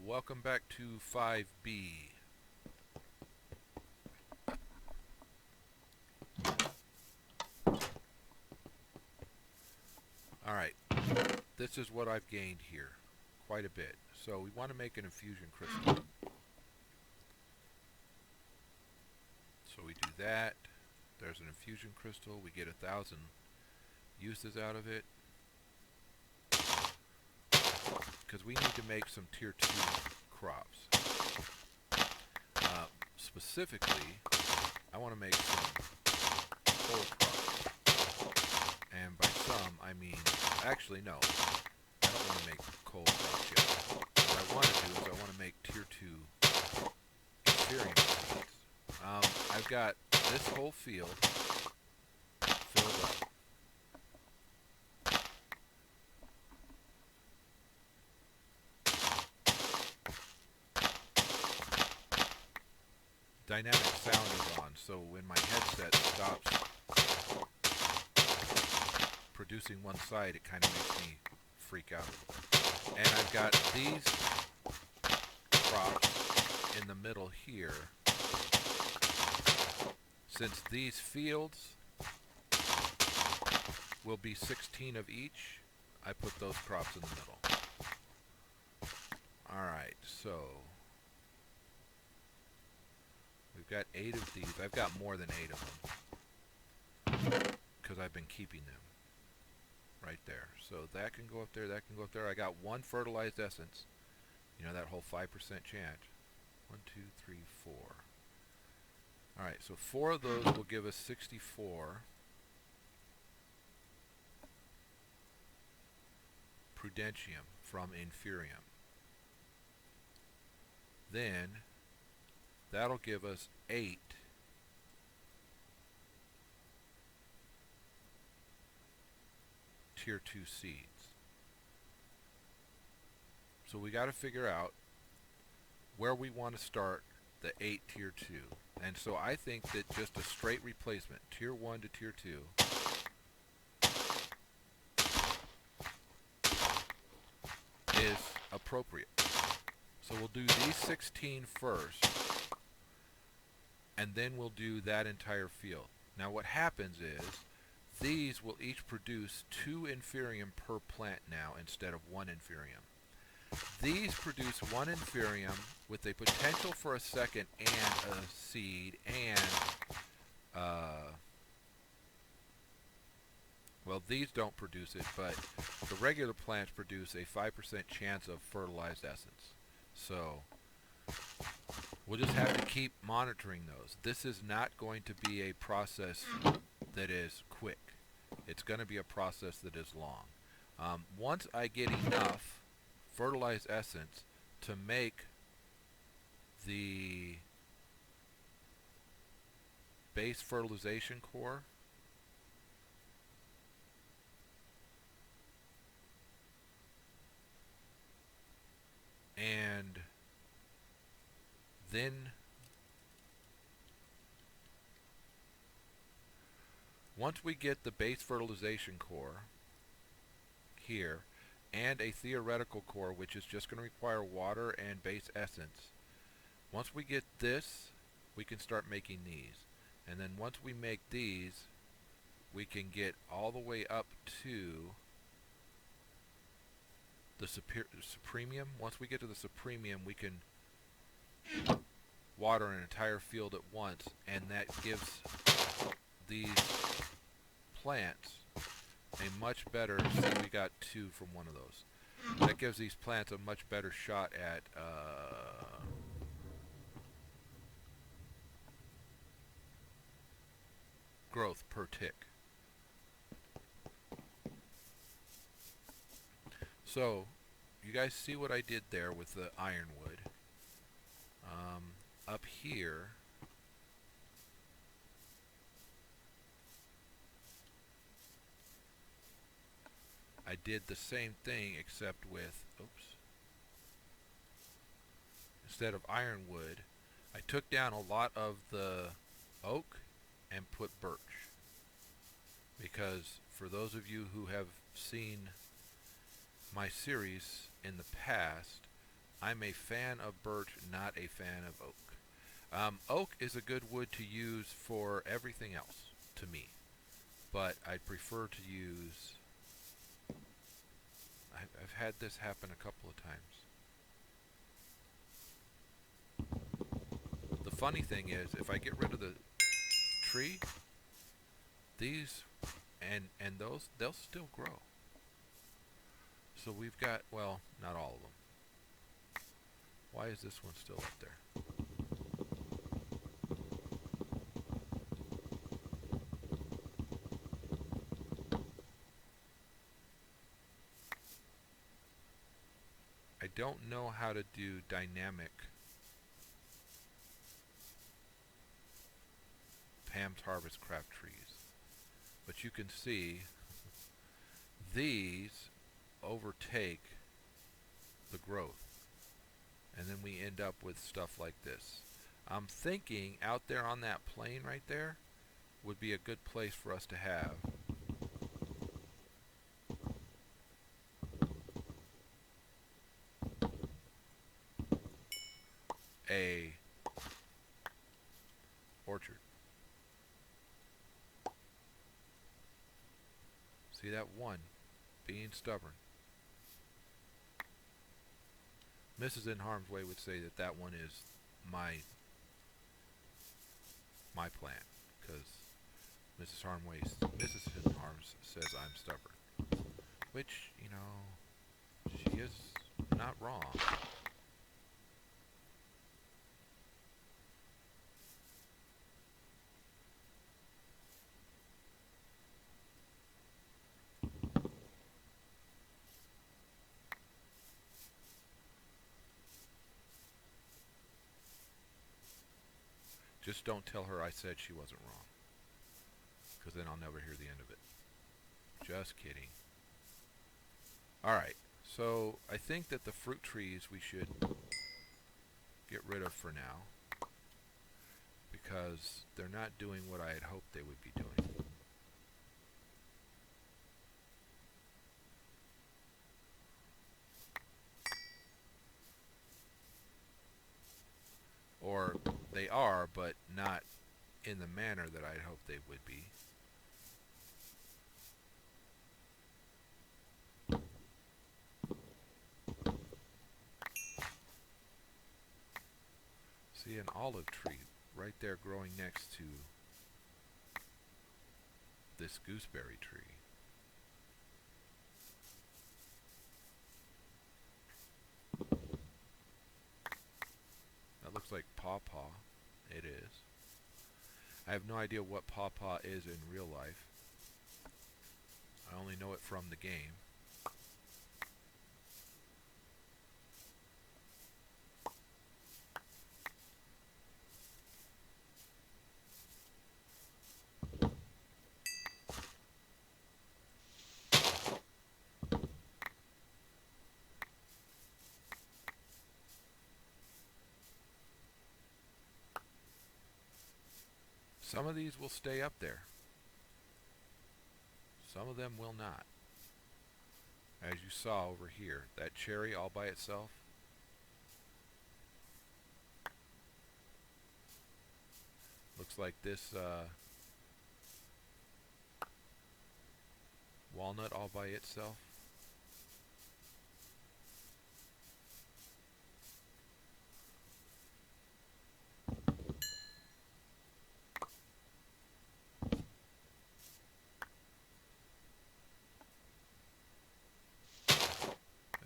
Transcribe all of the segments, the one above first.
welcome back to 5B. Alright, this is what I've gained here, quite a bit. So we want to make an infusion crystal. So we do that. There's an infusion crystal. We get 1,000 uses out of it. Because we need to make some tier 2 crops. Specifically, I want to make some coal crops. And by some, I mean, actually no, I don't want to make coal crops yet. What I want to do is I want to make tier 2 inferium seeds. I've got this whole field filled up. Dynamic sound is on, so when my headset stops producing one side, it kind of makes me freak out a little bit. And I've got these crops in the middle here. Since these fields will be 16 of each, I put those crops in the middle. Alright, so we've got 8 of these. I've got more than 8 of them because I've been keeping them right there. So that can go up there, that can go up there. I got 1 fertilized essence. You know, that whole 5% chance. 1, 2, 3, 4. Alright, so 4 of those will give us 64 prudentium from inferium. Then that'll give us 8 tier 2 seeds. So we got to figure out where we want to start the 8 tier 2. And so I think that just a straight replacement, tier 1 to tier 2, is appropriate. So we'll do these 16 first, and then we'll do that entire field. Now what happens is, these will each produce 2 inferium per plant now instead of 1 inferium. These produce 1 inferium with a potential for a second and a seed and, well, these don't produce it, but the regular plants produce a 5% chance of fertilized essence. So we'll just have to keep monitoring those. This is not going to be a process that is quick. It's going to be a process that is long. Once I get enough fertilized essence to make the base fertilization core, and then once we get the base fertilization core here and a theoretical core, which is just going to require water and base essence, once we get this, we can start making these. And then once we make these, we can get all the way up to the supremium. Once we get to the supremium, we can water an entire field at once, and that gives these plants a much better, see, we got 2 from one of those. That gives these plants a much better shot at growth per tick. So you guys see what I did there with the ironwood. Up here, I did the same thing except with, instead of ironwood, I took down a lot of the oak and put birch. Because for those of you who have seen my series in the past, I'm a fan of birch, not a fan of oak. Oak is a good wood to use for everything else, to me. But I prefer to use... I've had this happen a couple of times. The funny thing is, if I get rid of the tree, these and those, they'll still grow. So we've got, well, not all of them. Why is this one still up there? I don't know how to do dynamic Pam's Harvest Craft trees. But you can see these overtake the growth. And then we end up with stuff like this. I'm thinking out there on that plain right there would be a good place for us to have a orchard. See that one being stubborn. Mrs. NHarmzWay would say that that one is my plant, because Mrs. NHarmz says I'm stubborn, which, you know, she is not wrong. Just don't tell her I said she wasn't wrong, because then I'll never hear the end of it. Just kidding. Alright, so I think that the fruit trees we should get rid of for now, because they're not doing what I had hoped they would be doing. Or they are, but not in the manner that I'd hoped they would be. See an olive tree right there growing next to this gooseberry tree. That looks like pawpaw. It is. I have no idea what pawpaw is in real life. I only know it from the game. Some of these will stay up there. Some of them will not. As you saw over here, that cherry all by itself. Looks like this walnut all by itself.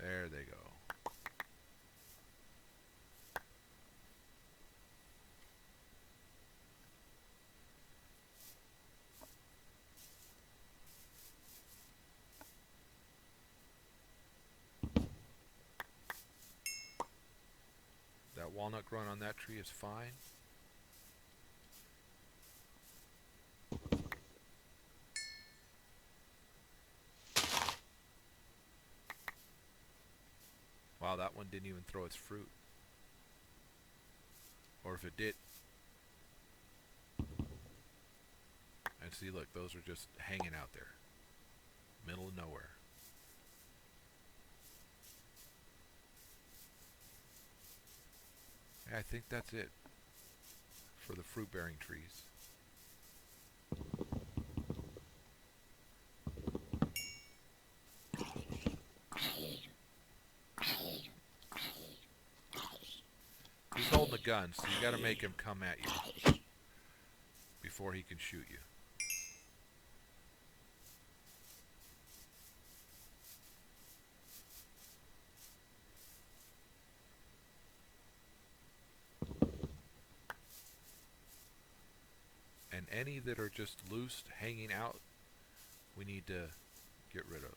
There they go. That walnut growing on that tree is fine. Wow, that one didn't even throw its fruit. Or if it did. And see, look, those are just hanging out there. Middle of nowhere. I think that's it for the fruit-bearing trees. He's holding a gun, so you got to make him come at you before he can shoot you. And any that are just loose, hanging out, we need to get rid of.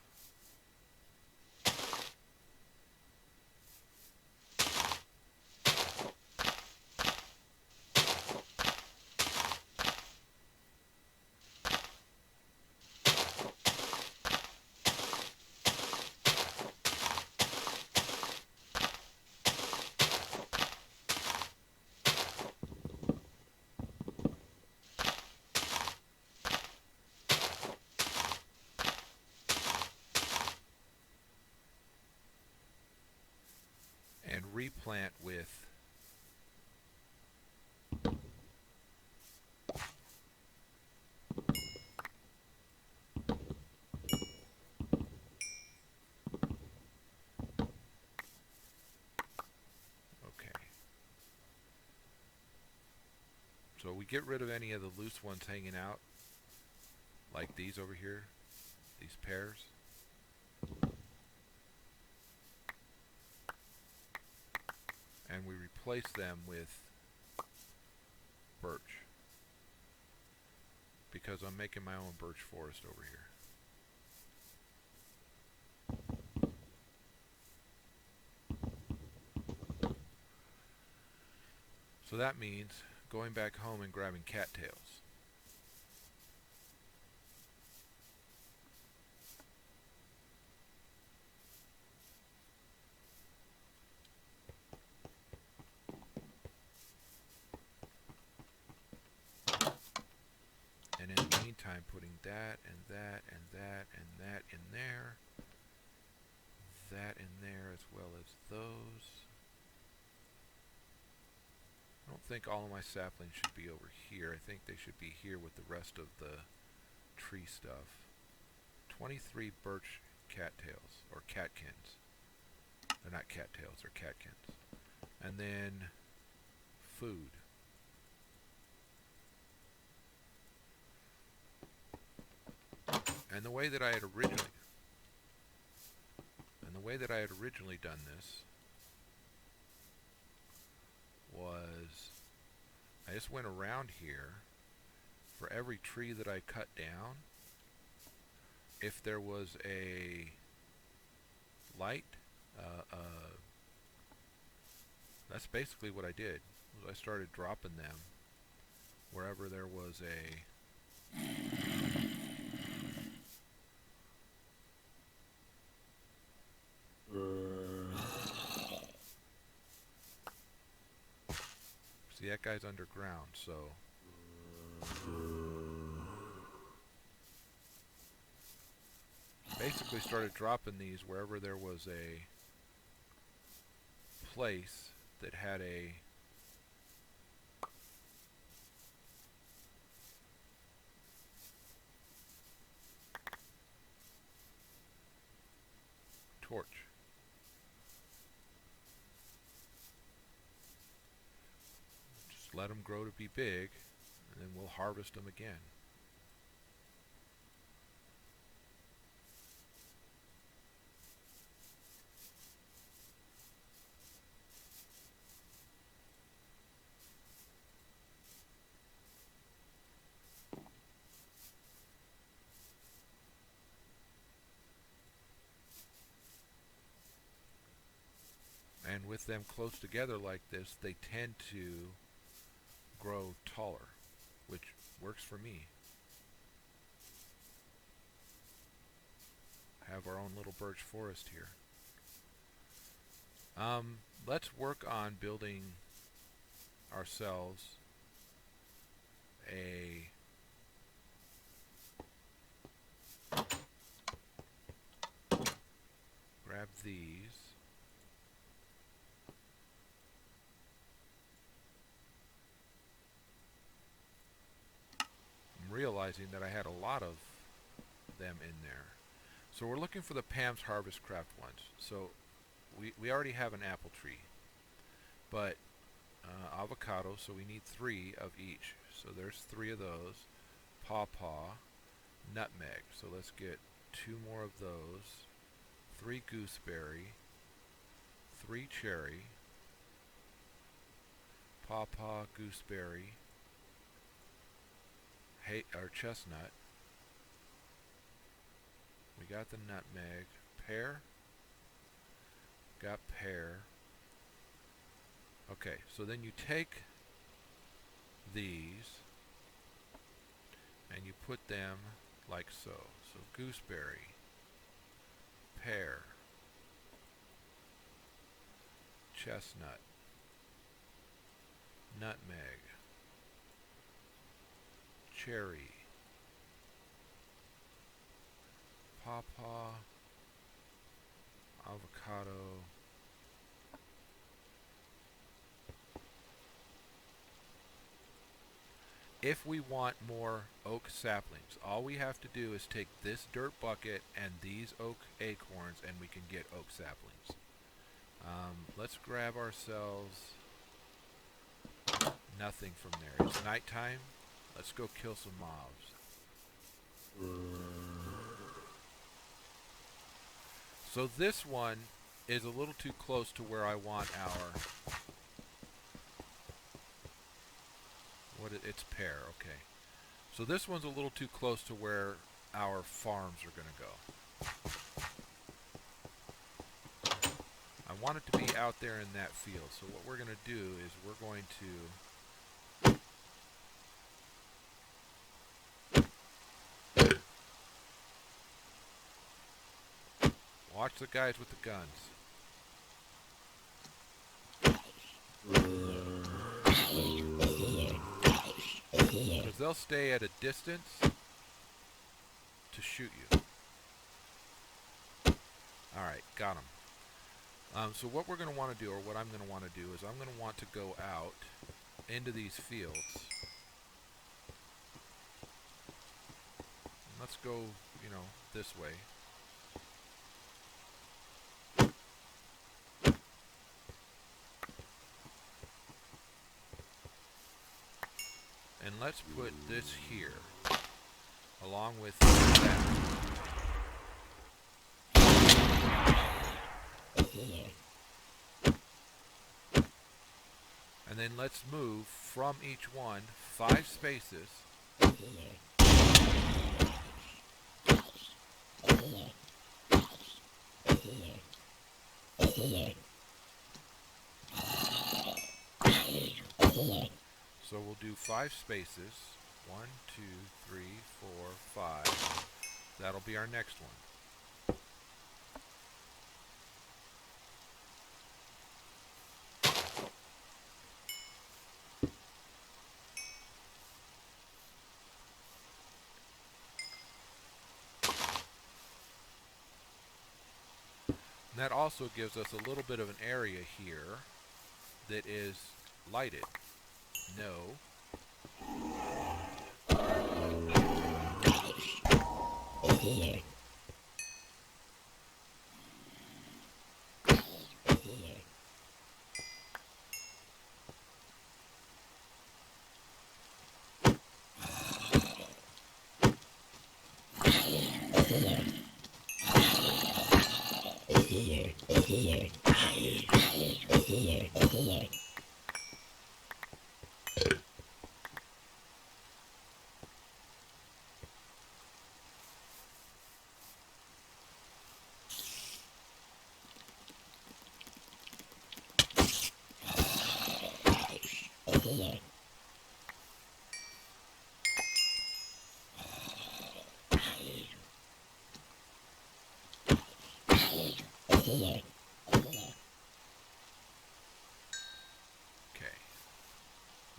And replant with so we get rid of any of the loose ones hanging out, like these over here, these pears. And we replace them with birch, because I'm making my own birch forest over here. So that means going back home and grabbing cattails. And in the meantime, putting that and that and that and that in there, that in there, as well as those. I don't think all of my saplings should be over here. I think they should be here with the rest of the tree stuff. 23 birch cattails, or catkins. They're not cattails, they're catkins. And then food. And the way that I had originally done this was I just went around here for every tree that I cut down. If there was a light, that's basically what I did. I started dropping them wherever there was a see, that guy's underground, so basically started dropping these wherever there was a place that had a torch. Just let them grow to be big, and then we'll harvest them again. And with them close together like this, they tend to grow taller, which works for me. Have our own little birch forest here. Let's work on building ourselves a grab these. realizing that I had a lot of them in there. So we're looking for the Pam's Harvest Craft ones. So we already have an apple tree, but avocado, so we need 3 of each. So there's 3 of those. Pawpaw, nutmeg. So let's get 2 more of those. 3 gooseberry, 3 cherry, pawpaw, gooseberry, or chestnut. We got the nutmeg. Pear. Got pear. Okay, so then you take these and you put them like so. So gooseberry, pear, chestnut, nutmeg, cherry, pawpaw, avocado, if we want more oak saplings, all we have to do is take this dirt bucket and these oak acorns and we can get oak saplings. Let's grab ourselves nothing from there. It's nighttime. Let's go kill some mobs. So this one is a little too close to where I want our... It's pear, okay. So this one's a little too close to where our farms are going to go. I want it to be out there in that field. So what we're going to do is we're going to watch the guys with the guns. Because they'll stay at a distance to shoot you. Alright, got them. So what we're going to want to do, or what I'm going to want to do, is I'm going to want to go out into these fields. Let's go, this way. And let's put this here, along with that. And then let's move from each one 5 spaces. So we'll do 5 spaces. 1, 2, 3, 4, 5. That'll be our next one. And that also gives us a little bit of an area here that is lighted. No. Okay.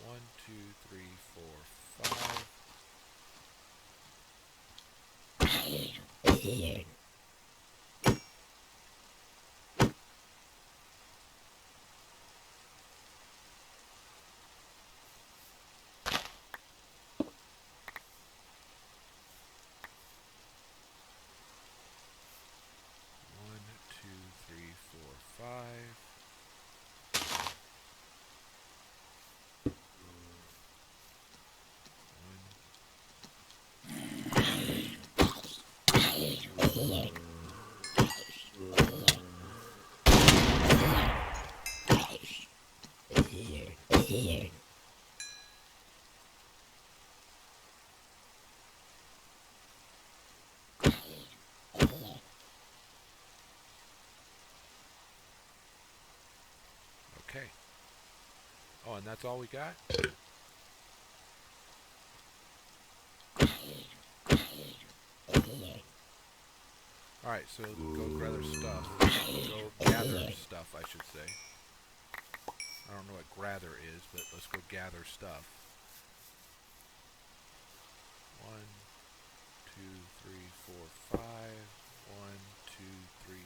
1, 2, 3, 4, 5. Okay. Oh, and that's all we got? Alright, so go gather stuff. Go gather stuff, I should say. I don't know what gather is, but let's go gather stuff. 1, 2, 3, 4, 5. 1, 2, 3,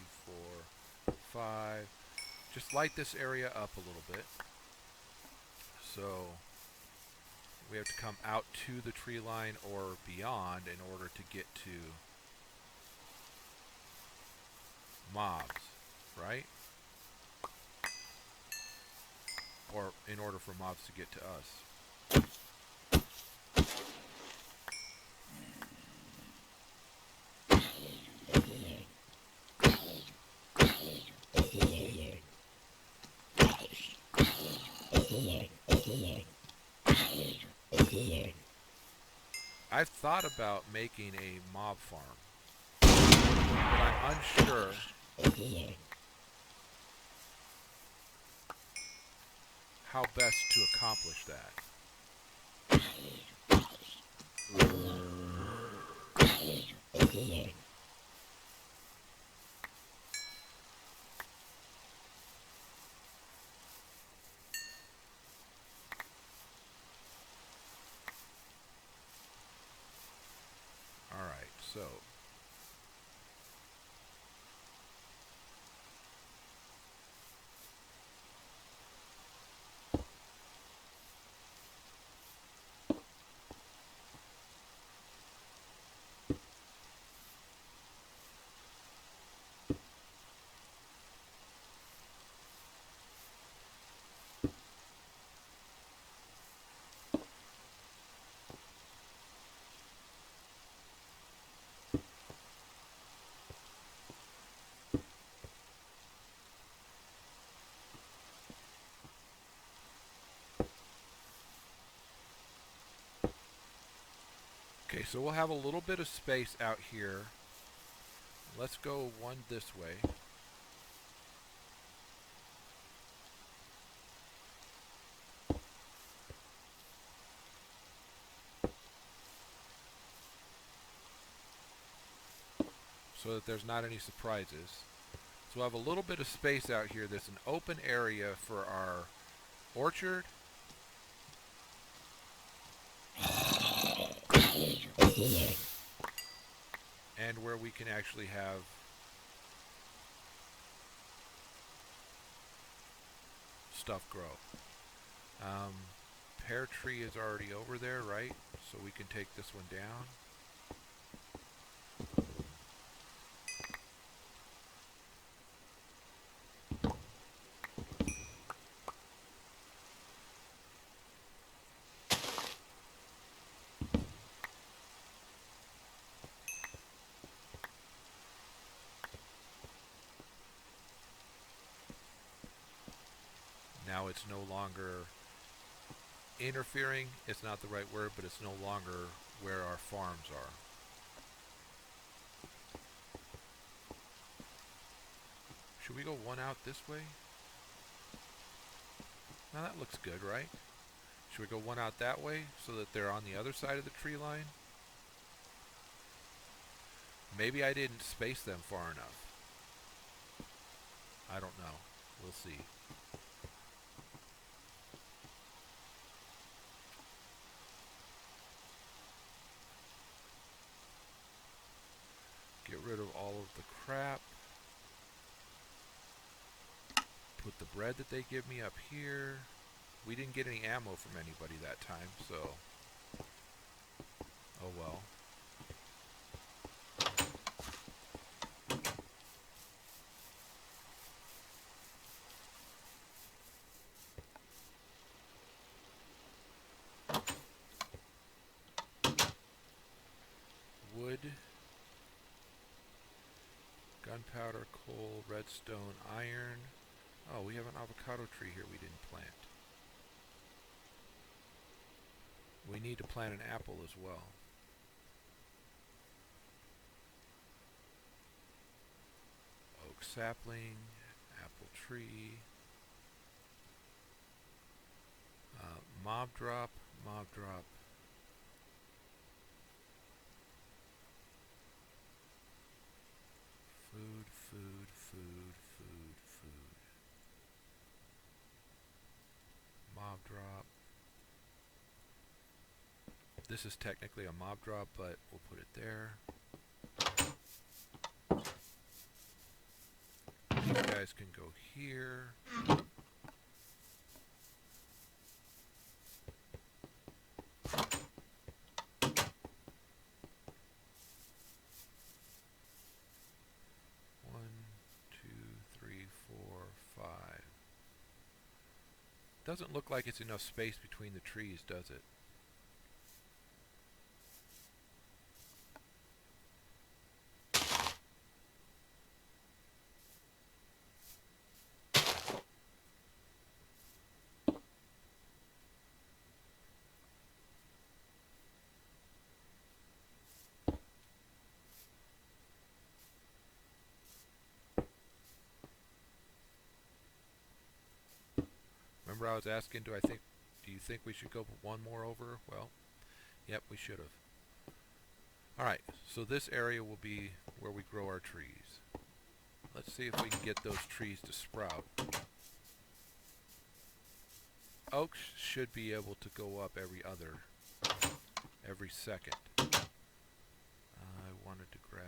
4, 5. Just light this area up a little bit. So we have to come out to the tree line or beyond in order to get to mobs, right? Or in order for mobs to get to us. I've thought about making a mob farm, but I'm unsure how best to accomplish that. Alright, so okay, so we'll have a little bit of space out here. Let's go one this way. So that there's not any surprises. So we'll have a little bit of space out here. There's an open area for our orchard. And where we can actually have stuff grow. Pear tree is already over there, right? So we can take this one down. Now it's no longer interfering. It's not the right word, but it's no longer where our farms are. Should we go one out this way? Now that looks good, right? Should we go one out that way so that they're on the other side of the tree line? Maybe I didn't space them far enough. I don't know. We'll see. Get rid of all of the crap. Put the bread that they give me up here. We didn't get any ammo from anybody that time, so oh well. Wood. Gunpowder, coal, redstone, iron. Oh, we have an avocado tree here we didn't plant. We need to plant an apple as well. Oak sapling, apple tree. Mob drop, mob drop. Food, food, food, food, food. Mob drop. This is technically a mob drop, but we'll put it there. These guys can go here. Doesn't look like it's enough space between the trees, does it? Remember I was asking, do you think we should go one more over? Well, yep, we should have. Alright, so this area will be where we grow our trees. Let's see if we can get those trees to sprout. Oaks should be able to go up every second. I wanted to grab...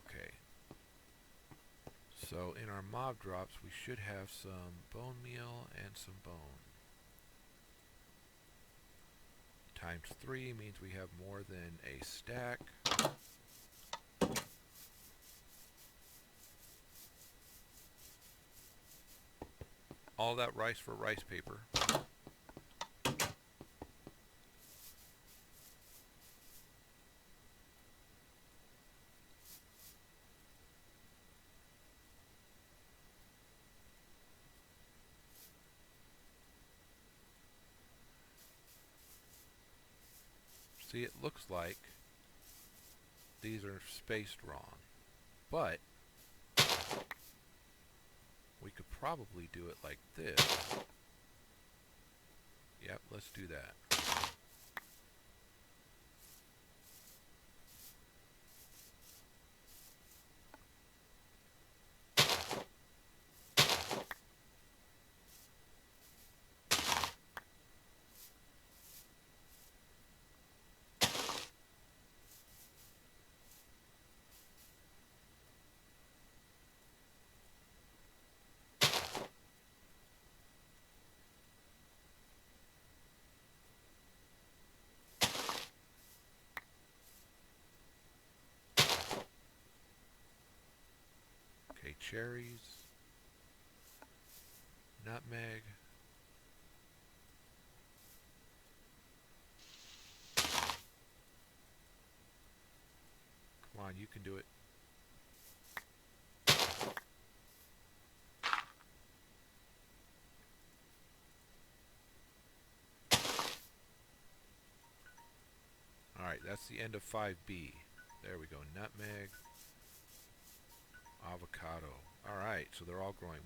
Okay. So in our mob drops, we should have some bone meal and some bone. Times 3 means we have more than a stack. All that rice for rice paper. See, it looks like these are spaced wrong, but we could probably do it like this. Yep, let's do that. Okay, cherries, nutmeg. Come on, you can do it. Alright, that's the end of 5B. There we go, nutmeg, avocado. Alright, so they're all growing.